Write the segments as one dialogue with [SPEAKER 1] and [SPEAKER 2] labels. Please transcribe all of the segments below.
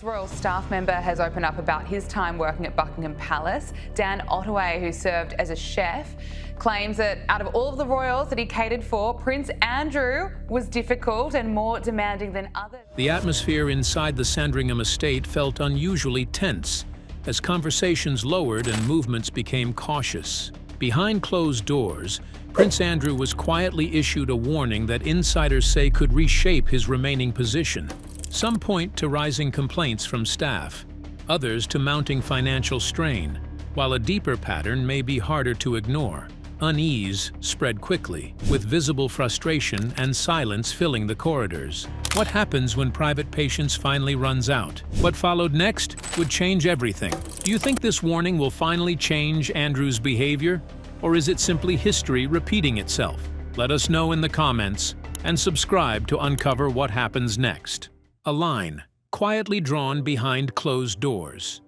[SPEAKER 1] Ex-royal staff member has opened up about his time working at Buckingham Palace. Dan Ottaway, who served as a chef, claims that out of all of the royals that he catered for, Prince Andrew was difficult and more demanding than others.
[SPEAKER 2] The atmosphere inside the Sandringham Estate felt unusually tense as conversations lowered and movements became cautious. Behind closed doors, Prince Andrew was quietly issued a warning that insiders say could reshape his remaining position. Some point to rising complaints from staff, others to mounting financial strain, while a deeper pattern may be harder to ignore. Unease spread quickly, with visible frustration and silence filling the corridors. What happens when private patience finally runs out? What followed next would change everything. Do you think this warning will finally change Andrew's behavior? Or is it simply history repeating itself? Let us know in the comments, and subscribe to uncover what happens next. A line, quietly drawn behind closed doors.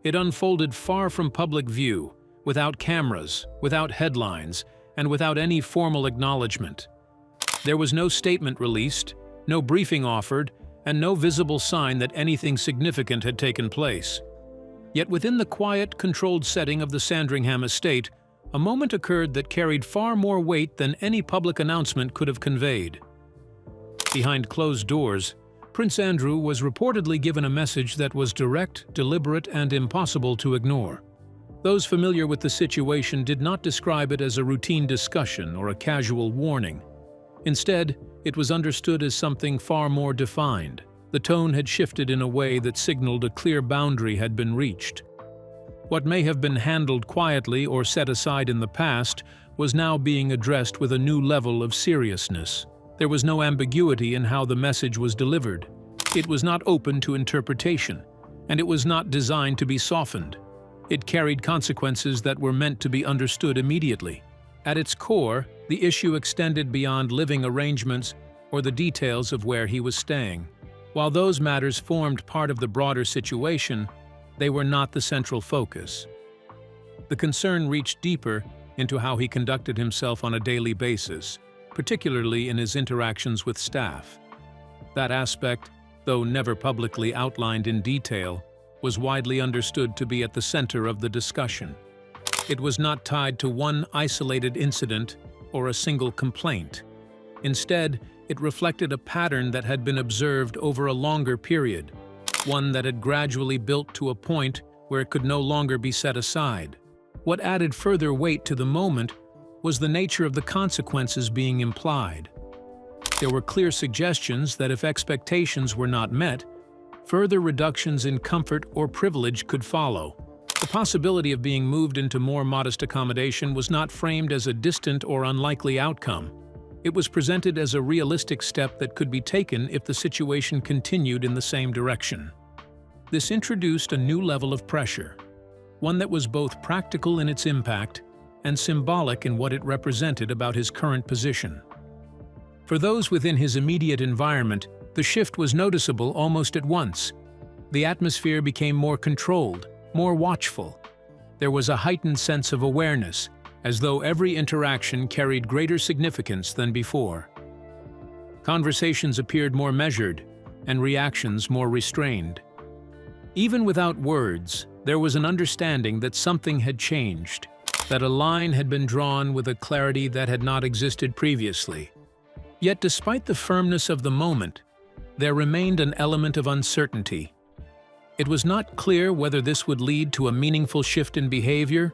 [SPEAKER 2] It unfolded far from public view, without cameras, without headlines, and without any formal acknowledgement. There was no statement released, no briefing offered, and no visible sign that anything significant had taken place. Yet within the quiet, controlled setting of the Sandringham Estate, a moment occurred that carried far more weight than any public announcement could have conveyed. Behind closed doors, Prince Andrew was reportedly given a message that was direct, deliberate, and impossible to ignore. Those familiar with the situation did not describe it as a routine discussion or a casual warning. Instead, it was understood as something far more defined. The tone had shifted in a way that signaled a clear boundary had been reached. What may have been handled quietly or set aside in the past was now being addressed with a new level of seriousness. There was no ambiguity in how the message was delivered. It was not open to interpretation, and it was not designed to be softened. It carried consequences that were meant to be understood immediately. At its core, the issue extended beyond living arrangements or the details of where he was staying. While those matters formed part of the broader situation, they were not the central focus. The concern reached deeper into how he conducted himself on a daily basis, particularly in his interactions with staff. That aspect, though never publicly outlined in detail, was widely understood to be at the center of the discussion. It was not tied to one isolated incident or a single complaint. Instead, it reflected a pattern that had been observed over a longer period, one that had gradually built to a point where it could no longer be set aside. What added further weight to the moment was the nature of the consequences being implied. There were clear suggestions that if expectations were not met, further reductions in comfort or privilege could follow. The possibility of being moved into more modest accommodation was not framed as a distant or unlikely outcome. It was presented as a realistic step that could be taken if the situation continued in the same direction. This introduced a new level of pressure, one that was both practical in its impact and symbolic in what it represented about his current position. For those within his immediate environment, the shift was noticeable almost at once. The atmosphere became more controlled, more watchful. There was a heightened sense of awareness, as though every interaction carried greater significance than before. Conversations appeared more measured, and reactions more restrained. Even without words, there was an understanding that something had changed, that a line had been drawn with a clarity that had not existed previously. Yet despite the firmness of the moment, there remained an element of uncertainty. It was not clear whether this would lead to a meaningful shift in behavior,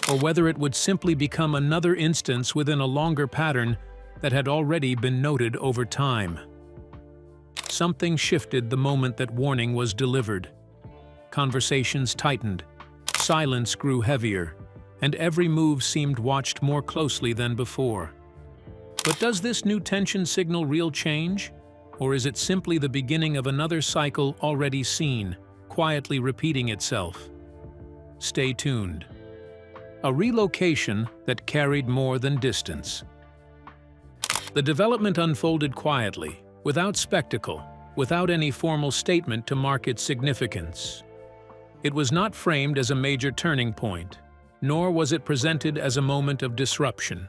[SPEAKER 2] or whether it would simply become another instance within a longer pattern that had already been noted over time. Something shifted the moment that warning was delivered. Conversations tightened, silence grew heavier, and every move seemed watched more closely than before. But does this new tension signal real change? Or is it simply the beginning of another cycle already seen, quietly repeating itself? Stay tuned. A relocation that carried more than distance. The development unfolded quietly, without spectacle, without any formal statement to mark its significance. It was not framed as a major turning point, nor was it presented as a moment of disruption.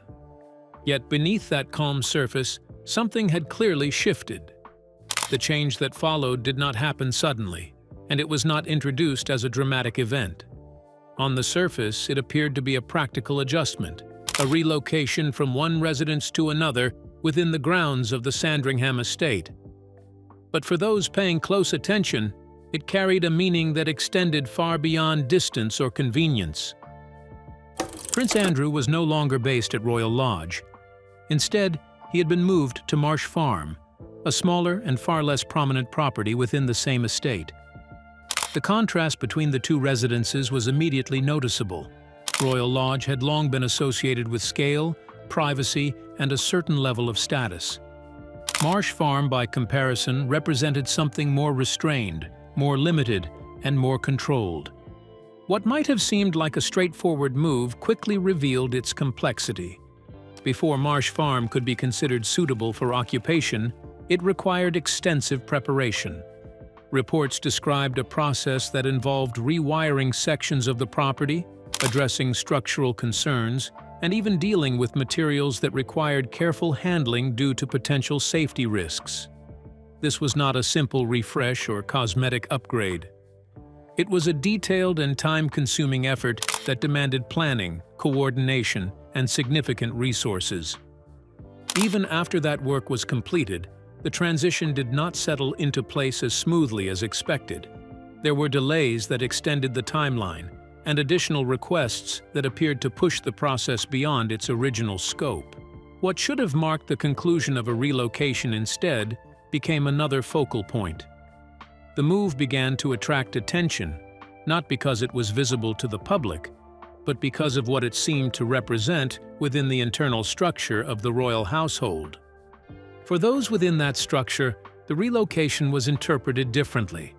[SPEAKER 2] Yet beneath that calm surface, something had clearly shifted. The change that followed did not happen suddenly, and it was not introduced as a dramatic event. On the surface, it appeared to be a practical adjustment, a relocation from one residence to another within the grounds of the Sandringham Estate. But for those paying close attention, it carried a meaning that extended far beyond distance or convenience. Prince Andrew was no longer based at Royal Lodge. Instead, he had been moved to Marsh Farm, a smaller and far less prominent property within the same estate. The contrast between the two residences was immediately noticeable. Royal Lodge had long been associated with scale, privacy, and a certain level of status. Marsh Farm, by comparison, represented something more restrained, more limited, and more controlled. What might have seemed like a straightforward move quickly revealed its complexity. Before Marsh Farm could be considered suitable for occupation, it required extensive preparation. Reports described a process that involved rewiring sections of the property, addressing structural concerns, and even dealing with materials that required careful handling due to potential safety risks. This was not a simple refresh or cosmetic upgrade. It was a detailed and time-consuming effort that demanded planning, coordination, and significant resources. Even after that work was completed, the transition did not settle into place as smoothly as expected. There were delays that extended the timeline, and additional requests that appeared to push the process beyond its original scope. What should have marked the conclusion of a relocation instead became another focal point. The move began to attract attention, not because it was visible to the public, but because of what it seemed to represent within the internal structure of the royal household. For those within that structure, the relocation was interpreted differently.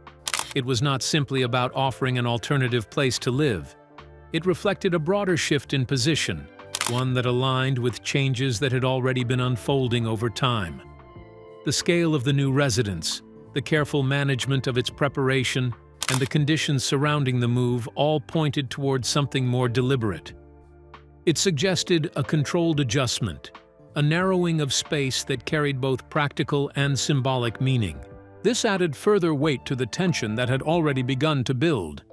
[SPEAKER 2] It was not simply about offering an alternative place to live. It reflected a broader shift in position, one that aligned with changes that had already been unfolding over time. The scale of the new residence, the careful management of its preparation, and the conditions surrounding the move all pointed towards something more deliberate. It suggested a controlled adjustment, a narrowing of space that carried both practical and symbolic meaning. This added further weight to the tension that had already begun to build.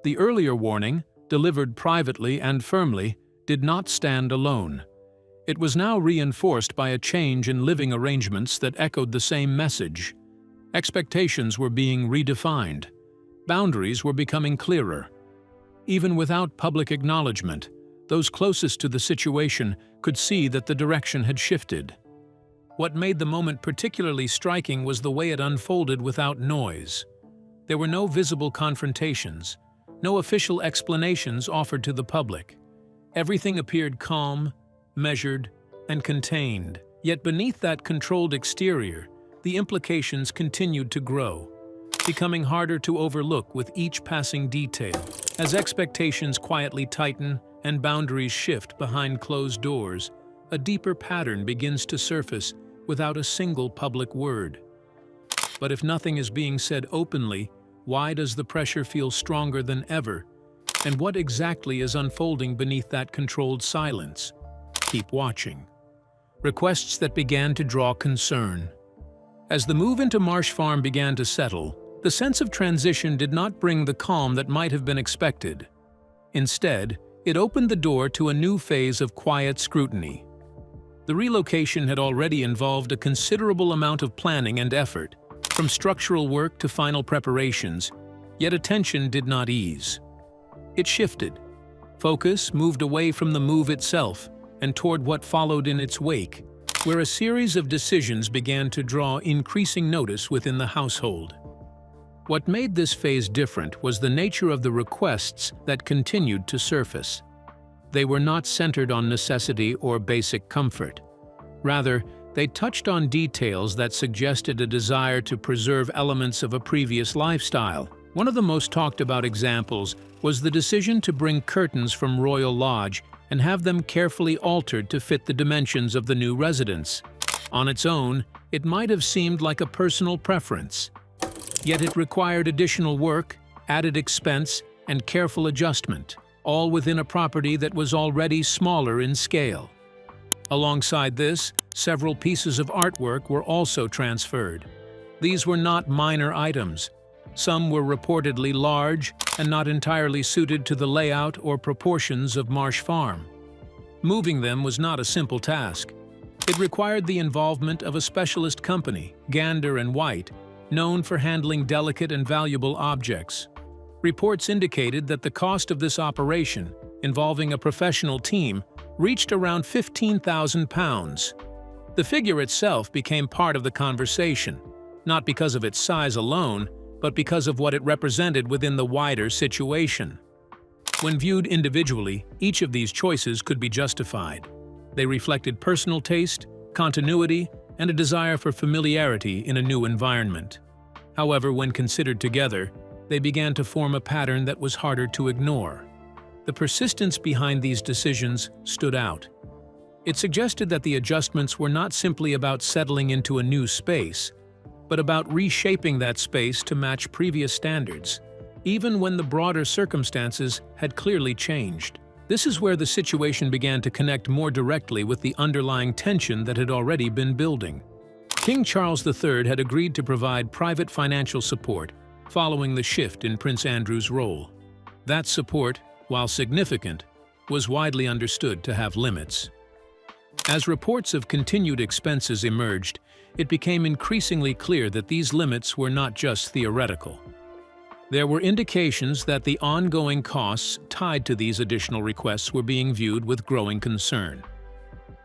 [SPEAKER 2] The earlier warning, delivered privately and firmly, did not stand alone. It was now reinforced by a change in living arrangements that echoed the same message. Expectations were being redefined. Boundaries were becoming clearer. Even without public acknowledgement, those closest to the situation could see that the direction had shifted. What made the moment particularly striking was the way it unfolded without noise. There were no visible confrontations, no official explanations offered to the public. Everything appeared calm, measured, and contained. Yet beneath that controlled exterior, the implications continued to grow, becoming harder to overlook with each passing detail. As expectations quietly tighten and boundaries shift behind closed doors, a deeper pattern begins to surface without a single public word. But if nothing is being said openly, why does the pressure feel stronger than ever? And what exactly is unfolding beneath that controlled silence? Keep watching. Requests that began to draw concern. As the move into Marsh Farm began to settle, the sense of transition did not bring the calm that might have been expected. Instead, it opened the door to a new phase of quiet scrutiny. The relocation had already involved a considerable amount of planning and effort, from structural work to final preparations, yet attention did not ease. It shifted. Focus moved away from the move itself and toward what followed in its wake, where a series of decisions began to draw increasing notice within the household. What made this phase different was the nature of the requests that continued to surface. They were not centered on necessity or basic comfort. Rather, they touched on details that suggested a desire to preserve elements of a previous lifestyle. One of the most talked about examples was the decision to bring curtains from Royal Lodge and have them carefully altered to fit the dimensions of the new residence. On its own, it might have seemed like a personal preference. Yet it required additional work, added expense, and careful adjustment, all within a property that was already smaller in scale. Alongside this, several pieces of artwork were also transferred. These were not minor items. Some were reportedly large and not entirely suited to the layout or proportions of Marsh Farm. Moving them was not a simple task. It required the involvement of a specialist company, Gander & White, known for handling delicate and valuable objects. Reports indicated that the cost of this operation, involving a professional team, reached around £15,000. The figure itself became part of the conversation, not because of its size alone, but because of what it represented within the wider situation. When viewed individually, each of these choices could be justified. They reflected personal taste, continuity, and a desire for familiarity in a new environment. However, when considered together, they began to form a pattern that was harder to ignore. The persistence behind these decisions stood out. It suggested that the adjustments were not simply about settling into a new space, but about reshaping that space to match previous standards, even when the broader circumstances had clearly changed. This is where the situation began to connect more directly with the underlying tension that had already been building. King Charles III had agreed to provide private financial support following the shift in Prince Andrew's role. That support, while significant, was widely understood to have limits. As reports of continued expenses emerged, it became increasingly clear that these limits were not just theoretical. There were indications that the ongoing costs tied to these additional requests were being viewed with growing concern.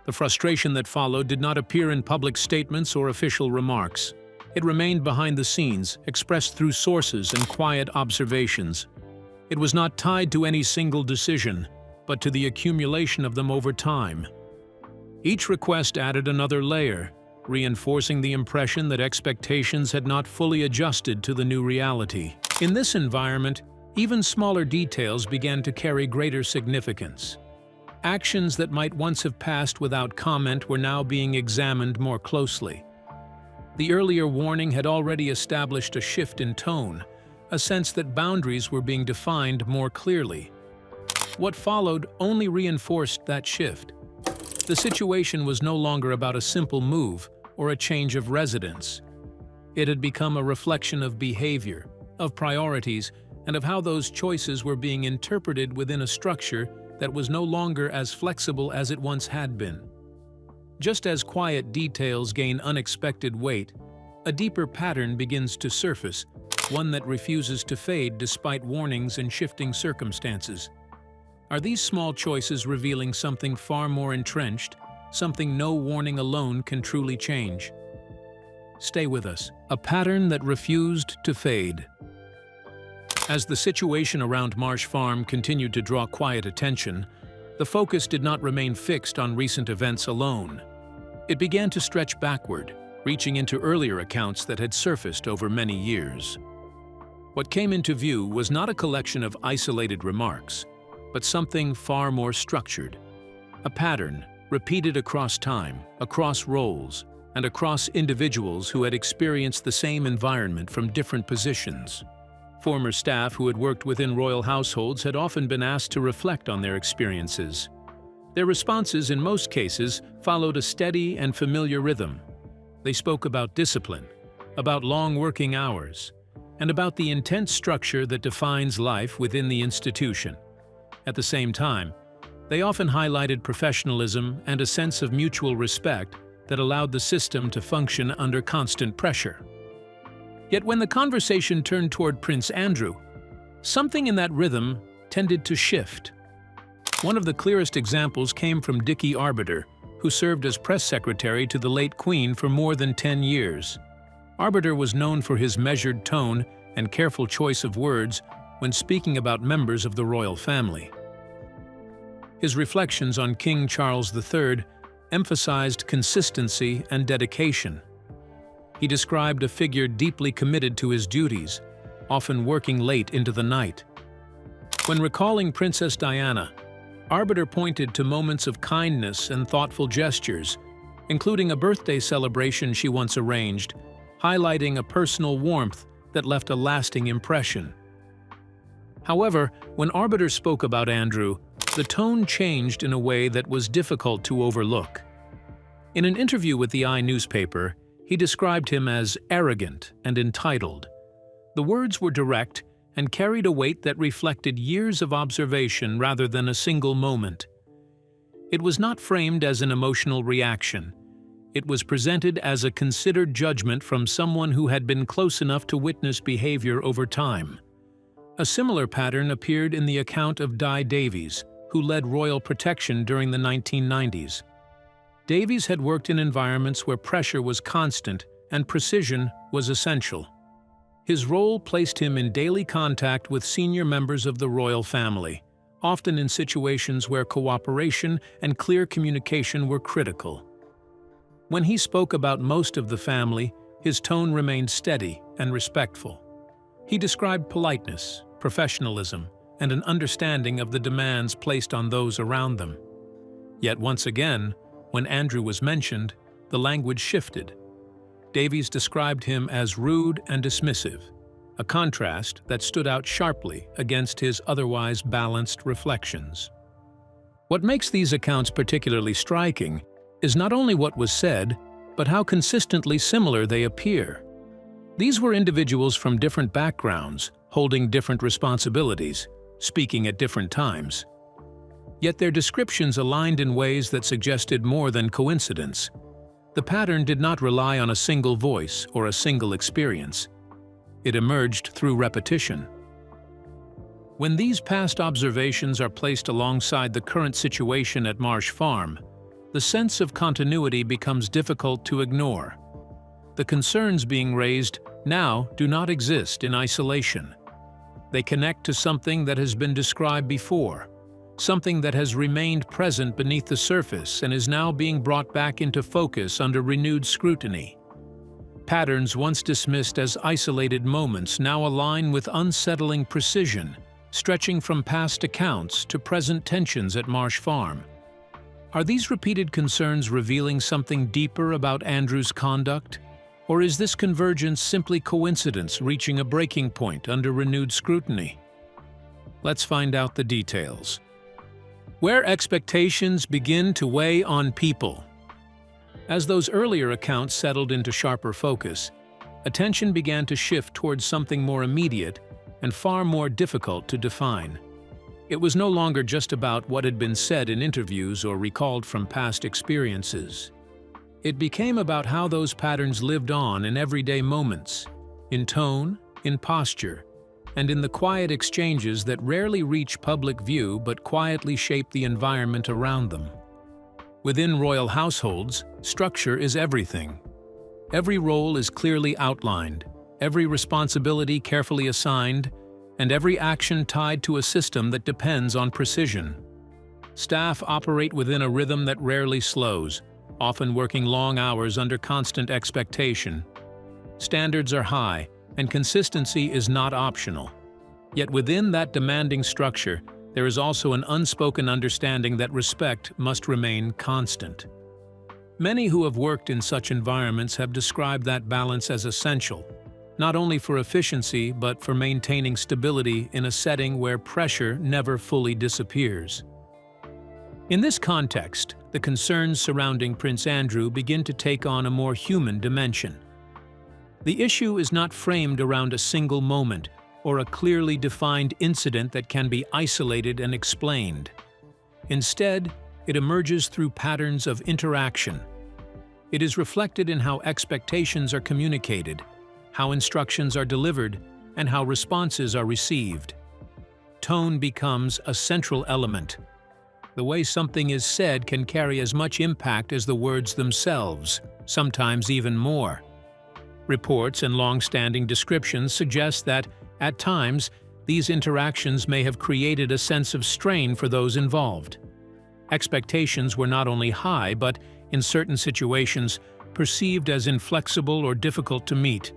[SPEAKER 2] The frustration that followed did not appear in public statements or official remarks. It remained behind the scenes, expressed through sources and quiet observations. It was not tied to any single decision, but to the accumulation of them over time. Each request added another layer, reinforcing the impression that expectations had not fully adjusted to the new reality. In this environment, even smaller details began to carry greater significance. Actions that might once have passed without comment were now being examined more closely. The earlier warning had already established a shift in tone, a sense that boundaries were being defined more clearly. What followed only reinforced that shift. The situation was no longer about a simple move or a change of residence. It had become a reflection of behavior, of priorities, and of how those choices were being interpreted within a structure that was no longer as flexible as it once had been. Just as quiet details gain unexpected weight, a deeper pattern begins to surface, one that refuses to fade despite warnings and shifting circumstances. Are these small choices revealing something far more entrenched, something no warning alone can truly change? Stay with us. A pattern that refused to fade. As the situation around Marsh Farm continued to draw quiet attention, the focus did not remain fixed on recent events alone. It began to stretch backward, reaching into earlier accounts that had surfaced over many years. What came into view was not a collection of isolated remarks, but something far more structured. A pattern repeated across time, across roles, and across individuals who had experienced the same environment from different positions. Former staff who had worked within royal households had often been asked to reflect on their experiences. Their responses, in most cases, followed a steady and familiar rhythm. They spoke about discipline, about long working hours, and about the intense structure that defines life within the institution. At the same time, they often highlighted professionalism and a sense of mutual respect that allowed the system to function under constant pressure. Yet when the conversation turned toward Prince Andrew, something in that rhythm tended to shift. One of the clearest examples came from Dickie Arbiter, who served as press secretary to the late Queen for more than 10 years. Arbiter was known for his measured tone and careful choice of words when speaking about members of the royal family. His reflections on King Charles III emphasized consistency and dedication. He described a figure deeply committed to his duties, often working late into the night. When recalling Princess Diana, Arbiter pointed to moments of kindness and thoughtful gestures, including a birthday celebration she once arranged, highlighting a personal warmth that left a lasting impression. However, when Arbiter spoke about Andrew, the tone changed in a way that was difficult to overlook. In an interview with the newspaper, he described him as arrogant and entitled. The The words were direct and carried a weight that reflected years of observation rather than a single moment. It was not framed as an emotional reaction. It was presented as a considered judgment from someone who had been close enough to witness behavior over time. A similar pattern appeared in the account of Di Davies, who led royal protection during the 1990s. Davies had worked in environments where pressure was constant and precision was essential. His role placed him in daily contact with senior members of the royal family, often in situations where cooperation and clear communication were critical. When he spoke about most of the family, his tone remained steady and respectful. He described politeness, professionalism, and an understanding of the demands placed on those around them. Yet once again, when Andrew was mentioned, the language shifted. Davies described him as rude and dismissive, a contrast that stood out sharply against his otherwise balanced reflections. What makes these accounts particularly striking is not only what was said, but how consistently similar they appear. These were individuals from different backgrounds, holding different responsibilities, speaking at different times. Yet their descriptions aligned in ways that suggested more than coincidence. The pattern did not rely on a single voice or a single experience. It emerged through repetition. When these past observations are placed alongside the current situation at Marsh Farm, the sense of continuity becomes difficult to ignore. The concerns being raised now do not exist in isolation. They connect to something that has been described before, something that has remained present beneath the surface and is now being brought back into focus under renewed scrutiny. Patterns once dismissed as isolated moments now align with unsettling precision, stretching from past accounts to present tensions at Marsh Farm. Are these repeated concerns revealing something deeper about Andrew's conduct? Or is this convergence simply coincidence reaching a breaking point under renewed scrutiny? Let's find out the details. Where expectations begin to weigh on people. As those earlier accounts settled into sharper focus, attention began to shift towards something more immediate and far more difficult to define. It was no longer just about what had been said in interviews or recalled from past experiences. It became about how those patterns lived on in everyday moments, in tone, in posture, and in the quiet exchanges that rarely reach public view but quietly shape the environment around them. Within royal households, structure is everything. Every role is clearly outlined, every responsibility carefully assigned, and every action tied to a system that depends on precision. Staff operate within a rhythm that rarely slows, often working long hours under constant expectation. Standards are high, and consistency is not optional. Yet within that demanding structure, there is also an unspoken understanding that respect must remain constant. Many who have worked in such environments have described that balance as essential, not only for efficiency but for maintaining stability in a setting where pressure never fully disappears. In this context, the concerns surrounding Prince Andrew begin to take on a more human dimension. The issue is not framed around a single moment or a clearly defined incident that can be isolated and explained. Instead, it emerges through patterns of interaction. It is reflected in how expectations are communicated, how instructions are delivered, and how responses are received. Tone becomes a central element. The way something is said can carry as much impact as the words themselves, sometimes even more. Reports and long-standing descriptions suggest that, at times, these interactions may have created a sense of strain for those involved. Expectations were not only high, but, in certain situations, perceived as inflexible or difficult to meet.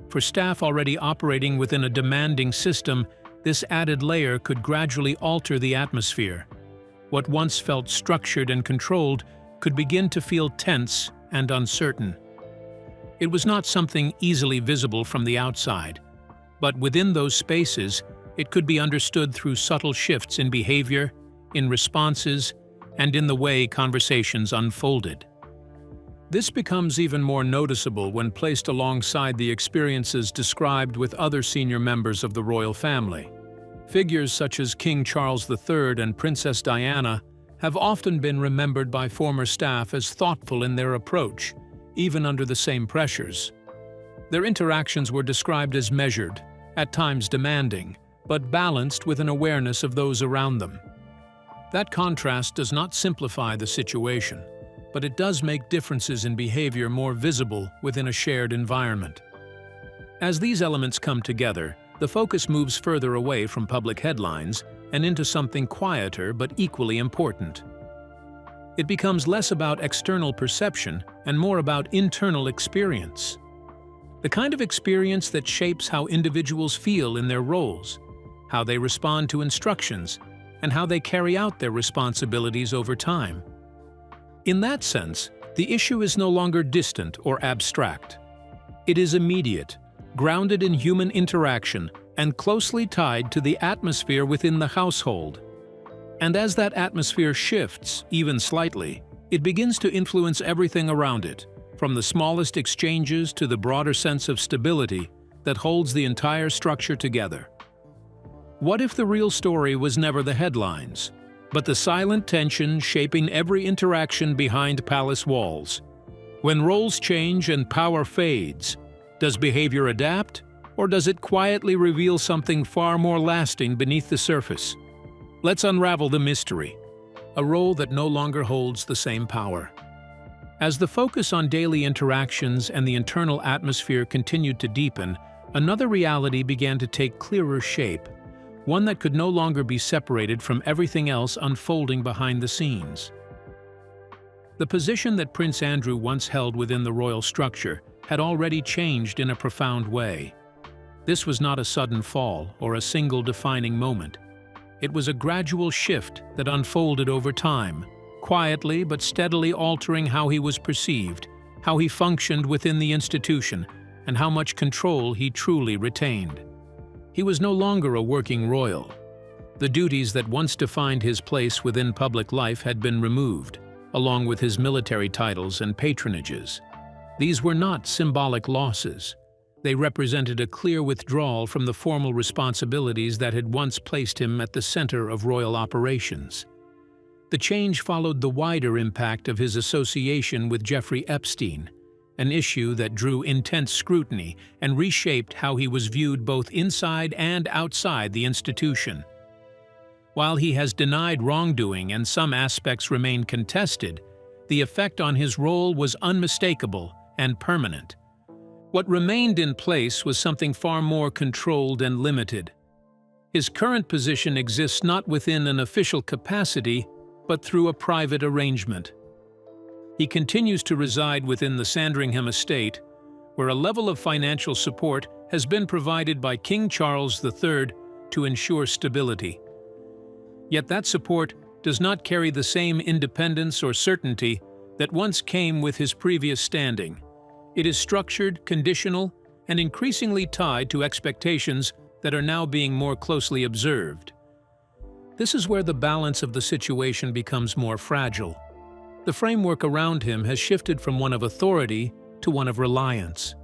[SPEAKER 2] For staff already operating within a demanding system, this added layer could gradually alter the atmosphere. What once felt structured and controlled could begin to feel tense and uncertain. It was not something easily visible from the outside, but within those spaces, it could be understood through subtle shifts in behavior, in responses, and in the way conversations unfolded. This becomes even more noticeable when placed alongside the experiences described with other senior members of the royal family. Figures such as King Charles III and Princess Diana have often been remembered by former staff as thoughtful in their approach, even under the same pressures. Their interactions were described as measured, at times demanding, but balanced with an awareness of those around them. That contrast does not simplify the situation, but it does make differences in behavior more visible within a shared environment. As these elements come together, the focus moves further away from public headlines and into something quieter but equally important. It becomes less about external perception and more about internal experience. The kind of experience that shapes how individuals feel in their roles, how they respond to instructions, and how they carry out their responsibilities over time. In that sense, the issue is no longer distant or abstract. It is immediate, grounded in human interaction, and closely tied to the atmosphere within the household. And as that atmosphere shifts, even slightly, it begins to influence everything around it, from the smallest exchanges to the broader sense of stability that holds the entire structure together. What if the real story was never the headlines, but the silent tension shaping every interaction behind palace walls? When roles change and power fades, does behavior adapt, or does it quietly reveal something far more lasting beneath the surface? Let's unravel the mystery, a role that no longer holds the same power. As the focus on daily interactions and the internal atmosphere continued to deepen, another reality began to take clearer shape, one that could no longer be separated from everything else unfolding behind the scenes. The position that Prince Andrew once held within the royal structure had already changed in a profound way. This was not a sudden fall or a single defining moment. It was a gradual shift that unfolded over time, quietly but steadily altering how he was perceived, how he functioned within the institution, and how much control he truly retained. He was no longer a working royal. The duties that once defined his place within public life had been removed, along with his military titles and patronages. These were not symbolic losses. They represented a clear withdrawal from the formal responsibilities that had once placed him at the center of royal operations. The change followed the wider impact of his association with Jeffrey Epstein, an issue that drew intense scrutiny and reshaped how he was viewed both inside and outside the institution. While he has denied wrongdoing and some aspects remain contested, the effect on his role was unmistakable and permanent. What remained in place was something far more controlled and limited. His current position exists not within an official capacity, but through a private arrangement. He continues to reside within the Sandringham Estate, where a level of financial support has been provided by King Charles III to ensure stability. Yet that support does not carry the same independence or certainty that once came with his previous standing. It is structured, conditional, and increasingly tied to expectations that are now being more closely observed. This is where the balance of the situation becomes more fragile. The framework around him has shifted from one of authority to one of reliance.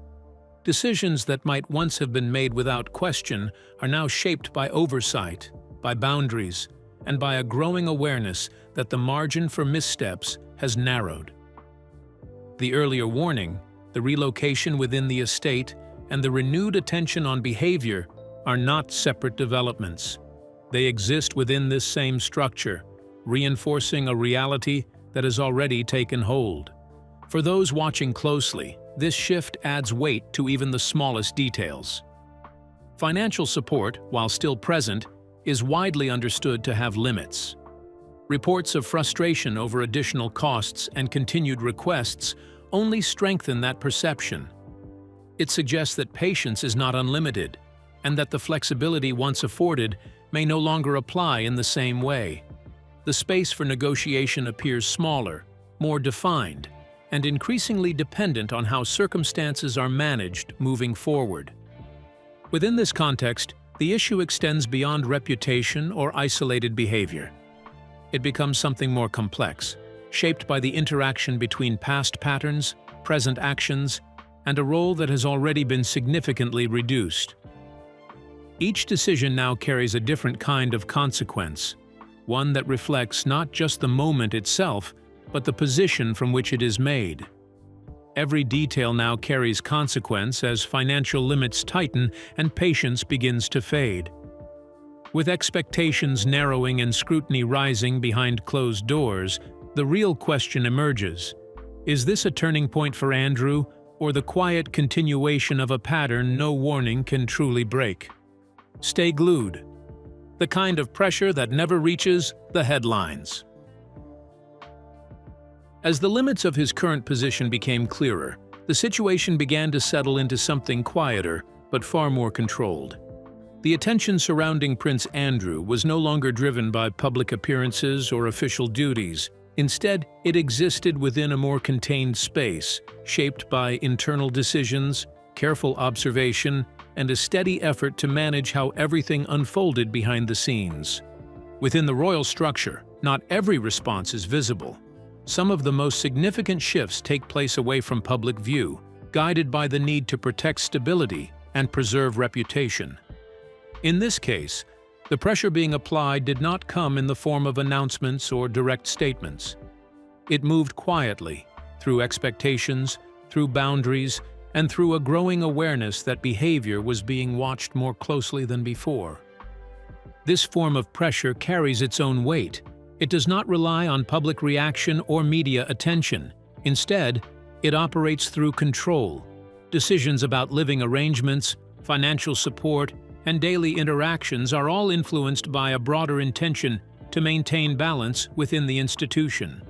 [SPEAKER 2] Decisions that might once have been made without question are now shaped by oversight, by boundaries, and by a growing awareness that the margin for missteps has narrowed. The earlier warning, the relocation within the estate, and the renewed attention on behavior are not separate developments. They exist within this same structure, reinforcing a reality that has already taken hold. For those watching closely, this shift adds weight to even the smallest details. Financial support, while still present, is widely understood to have limits. Reports of frustration over additional costs and continued requests only strengthen that perception. It suggests that patience is not unlimited, and that the flexibility once afforded may no longer apply in the same way. The space for negotiation appears smaller, more defined, and increasingly dependent on how circumstances are managed moving forward. Within this context, the issue extends beyond reputation or isolated behavior. It becomes something more complex, shaped by the interaction between past patterns, present actions, and a role that has already been significantly reduced. Each decision now carries a different kind of consequence, one that reflects not just the moment itself, but the position from which it is made. Every detail now carries consequence as financial limits tighten and patience begins to fade. With expectations narrowing and scrutiny rising behind closed doors, the real question emerges. Is this a turning point for Andrew, or the quiet continuation of a pattern no warning can truly break? Stay glued. The kind of pressure that never reaches the headlines. As the limits of his current position became clearer, the situation began to settle into something quieter, but far more controlled. The attention surrounding Prince Andrew was no longer driven by public appearances or official duties. Instead, it existed within a more contained space, shaped by internal decisions, careful observation, and a steady effort to manage how everything unfolded behind the scenes. Within the royal structure, not every response is visible. Some of the most significant shifts take place away from public view, guided by the need to protect stability and preserve reputation. In this case, the pressure being applied did not come in the form of announcements or direct statements. It moved quietly, through expectations, through boundaries, and through a growing awareness that behavior was being watched more closely than before. This form of pressure carries its own weight. It does not rely on public reaction or media attention. Instead, it operates through control. Decisions about living arrangements, financial support, and daily interactions are all influenced by a broader intention to maintain balance within the institution.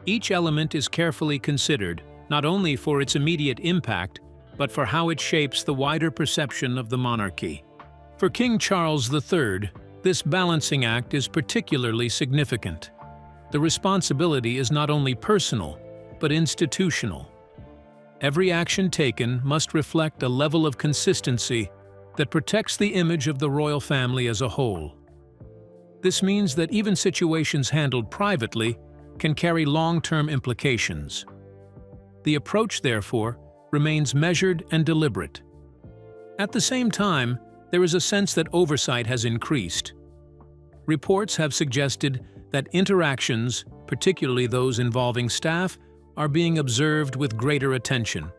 [SPEAKER 2] Each element is carefully considered, not only for its immediate impact, but for how it shapes the wider perception of the monarchy. For King Charles III, this balancing act is particularly significant. The responsibility is not only personal, but institutional. Every action taken must reflect a level of consistency that protects the image of the royal family as a whole. This means that even situations handled privately can carry long-term implications. The approach, therefore, remains measured and deliberate. At the same time, there is a sense that oversight has increased. Reports have suggested that interactions, particularly those involving staff, are being observed with greater attention.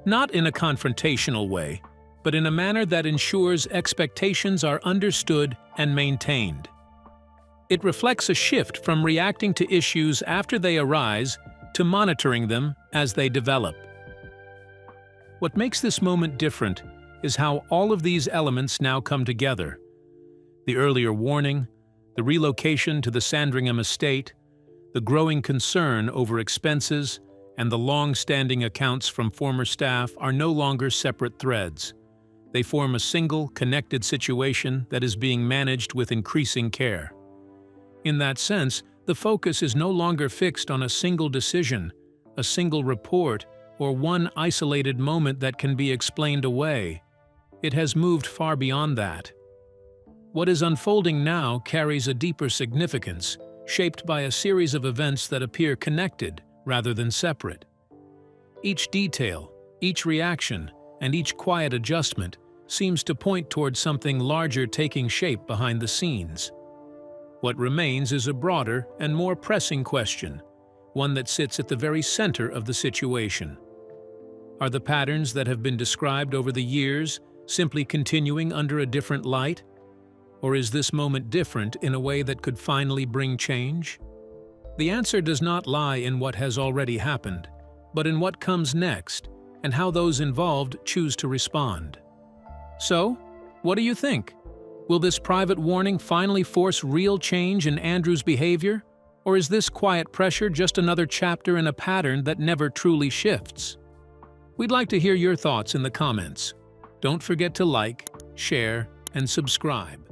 [SPEAKER 2] Not in a confrontational way, but in a manner that ensures expectations are understood and maintained. It reflects a shift from reacting to issues after they arise to monitoring them as they develop. What makes this moment different is how all of these elements now come together. The earlier warning, the relocation to the Sandringham Estate, the growing concern over expenses, and the long-standing accounts from former staff are no longer separate threads. They form a single, connected situation that is being managed with increasing care. In that sense, the focus is no longer fixed on a single decision, a single report, or one isolated moment that can be explained away. It has moved far beyond that. What is unfolding now carries a deeper significance, shaped by a series of events that appear connected rather than separate. Each detail, each reaction, and each quiet adjustment seems to point towards something larger taking shape behind the scenes. What remains is a broader and more pressing question, one that sits at the very center of the situation. Are the patterns that have been described over the years simply continuing under a different light? Or is this moment different in a way that could finally bring change? The answer does not lie in what has already happened, but in what comes next and how those involved choose to respond. So, what do you think? Will this private warning finally force real change in Andrew's behavior? Or is this quiet pressure just another chapter in a pattern that never truly shifts? We'd like to hear your thoughts in the comments. Don't forget to like, share, and subscribe.